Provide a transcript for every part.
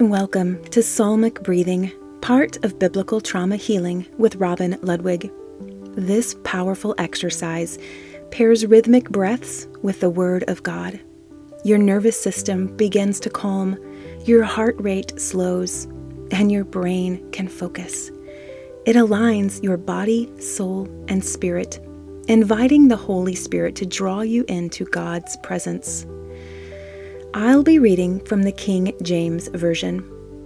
Welcome to Psalmic Breathing, part of Biblical Trauma Healing with Robin Ludwig. This powerful exercise pairs rhythmic breaths with the Word of God. Your nervous system begins to calm, your heart rate slows, and your brain can focus. It aligns your body, soul, and spirit, inviting the Holy Spirit to draw you into God's presence. I'll be reading from the King James Version,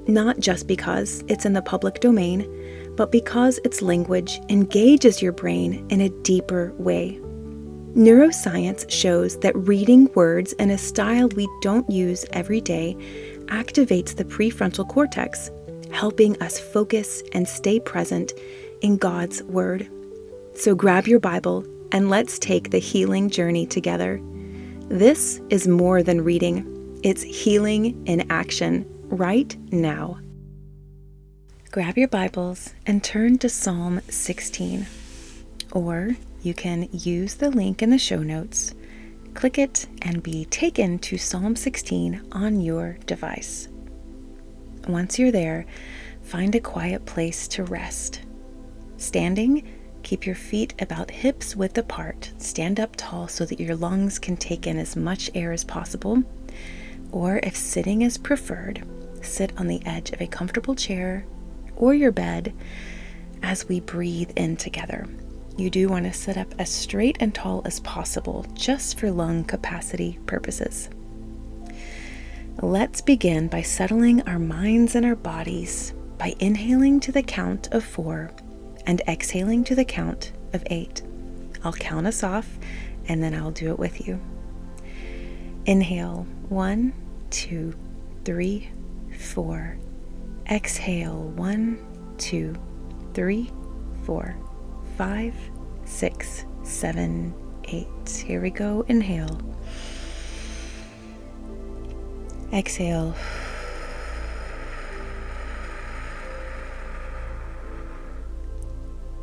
not just because it's in the public domain, but because its language engages your brain in a deeper way. Neuroscience shows that reading words in a style we don't use every day activates the prefrontal cortex, helping us focus and stay present in God's Word. So grab your Bible and let's take the healing journey together. This is more than reading. It's healing in action right now. Grab your Bibles and turn to Psalm 16. Or you can use the link in the show notes, click it, and be taken to Psalm 16 on your device. Once you're there, find a quiet place to rest. Standing, keep your feet about hips width apart. Stand up tall so that your lungs can take in as much air as possible. Or if sitting is preferred, sit on the edge of a comfortable chair or your bed as we breathe in together. You do want to sit up as straight and tall as possible, just for lung capacity purposes. Let's begin by settling our minds and our bodies by inhaling to the count of 4 and exhaling to the count of 8. I'll count us off and then I'll do it with you. Inhale, 1, 2, 3, 4. Exhale, 1, 2, 3, 4, 5, 6, 7, 8. Here we go. Inhale. Exhale.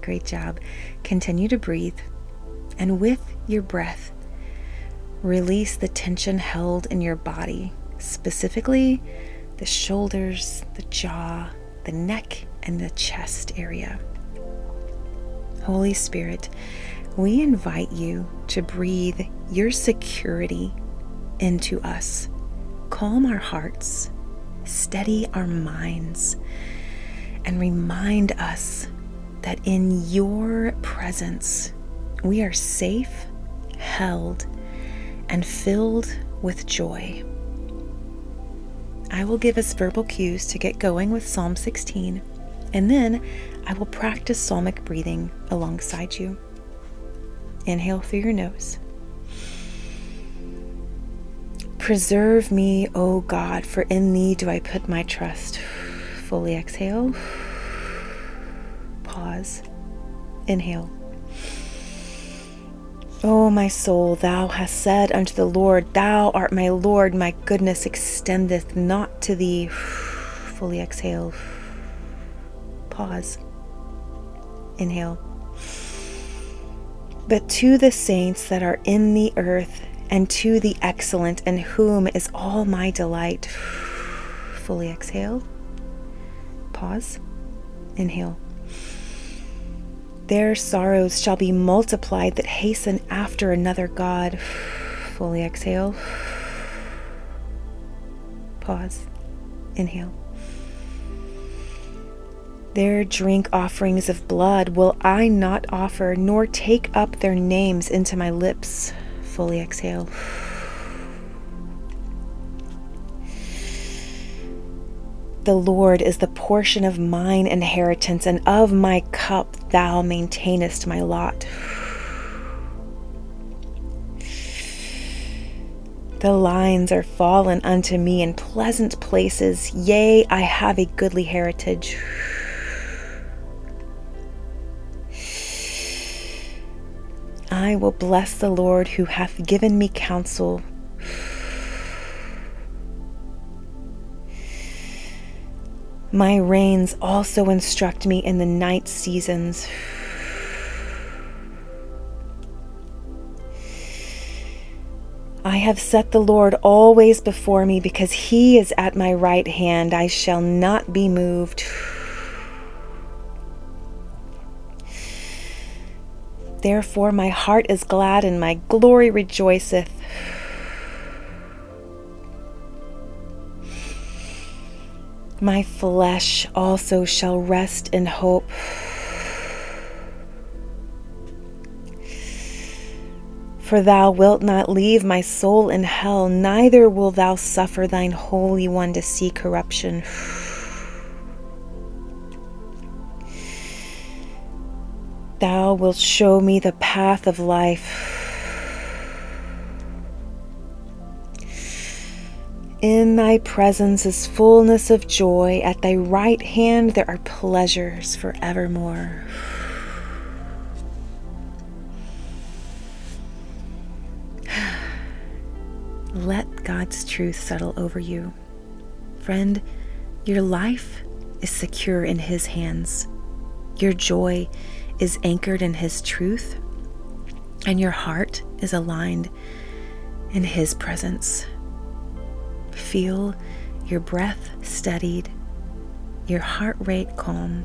Great job. Continue to breathe. And with your breath, release the tension held in your body, specifically the shoulders, the jaw, the neck, and the chest area. Holy Spirit, we invite you to breathe your security into us. Calm our hearts, steady our minds, and remind us that in your presence we are safe, held, and filled with joy. I will give us verbal cues to get going with Psalm 16, and then I will practice psalmic breathing alongside you. Inhale through your nose. Preserve me, O God, for in thee do I put my trust. Fully exhale. Pause. Inhale. O my soul, thou hast said unto the Lord, thou art my Lord, my goodness extendeth not to thee. Fully exhale. Pause. Inhale. But to the saints that are in the earth, and to the excellent, in whom is all my delight. Fully exhale. Pause. Inhale. Their sorrows shall be multiplied that hasten after another God. Fully exhale. Pause. Inhale. Their drink offerings of blood will I not offer, nor take up their names into my lips. Fully exhale. The Lord is the portion of mine inheritance, and of my cup thou maintainest my lot. The lines are fallen unto me in pleasant places, yea, I have a goodly heritage. I will bless the Lord who hath given me counsel. My reins also instruct me in the night seasons. I have set the Lord always before me, because he is at my right hand. I shall not be moved. Therefore my heart is glad and my glory rejoiceth. My flesh also shall rest in hope. For thou wilt not leave my soul in hell, neither wilt thou suffer thine Holy One to see corruption. Thou wilt show me the path of life. In thy presence is fullness of joy. At thy right hand there are pleasures forevermore. Let God's truth settle over you. Friend, your life is secure in his hands. Your joy is anchored in his truth, and your heart is aligned in his presence. Feel your breath steadied, your heart rate calm,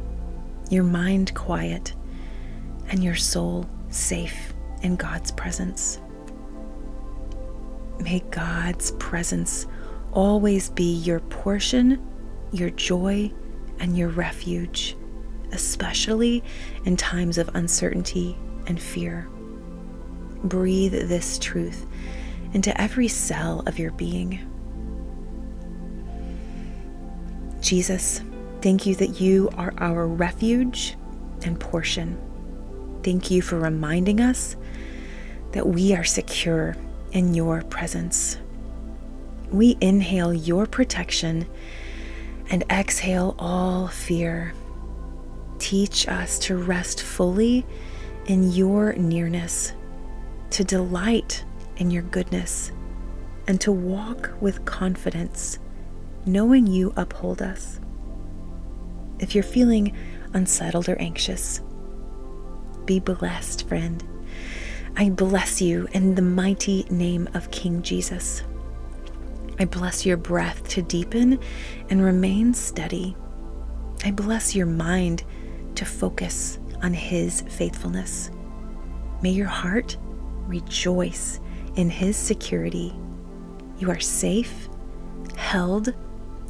your mind quiet, and your soul safe in God's presence. May God's presence always be your portion, your joy, and your refuge, especially in times of uncertainty and fear. Breathe this truth into every cell of your being. Jesus, thank you that you are our refuge and portion. Thank you for reminding us that we are secure in your presence. We inhale your protection and exhale all fear. Teach us to rest fully in your nearness, to delight in your goodness, and to walk with confidence, knowing you uphold us. If you're feeling unsettled or anxious, be blessed, friend. I bless you in the mighty name of King Jesus. I bless your breath to deepen and remain steady. I bless your mind to focus on his faithfulness. May your heart rejoice in his security. You are safe, held,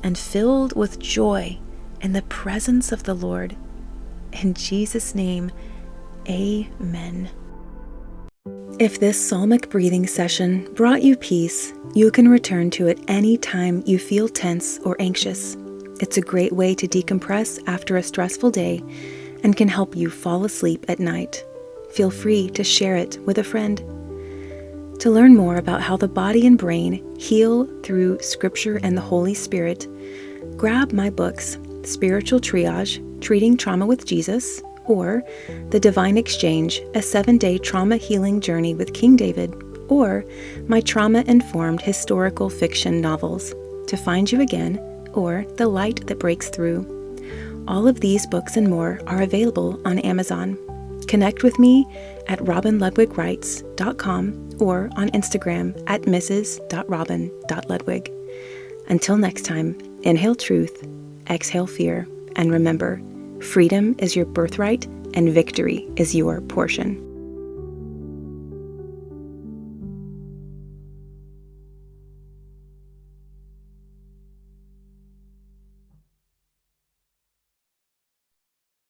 and filled with joy in the presence of the Lord. In Jesus' name, amen. If this Psalmic breathing session brought you peace, you can return to it any time you feel tense or anxious. It's a great way to decompress after a stressful day and can help you fall asleep at night. Feel free to share it with a friend. To learn more about how the body and brain heal through Scripture and the Holy Spirit, grab my books, Spiritual Triage, Treating Trauma with Jesus, or The Divine Exchange, a 7-day trauma healing journey with King David, or my trauma-informed historical fiction novels, To Find You Again, or The Light That Breaks Through. All of these books and more are available on Amazon. Connect with me at robinludwigwrites.com or on Instagram at mrs.robin.ludwig. Until next time, inhale truth, exhale fear, and remember, freedom is your birthright and victory is your portion.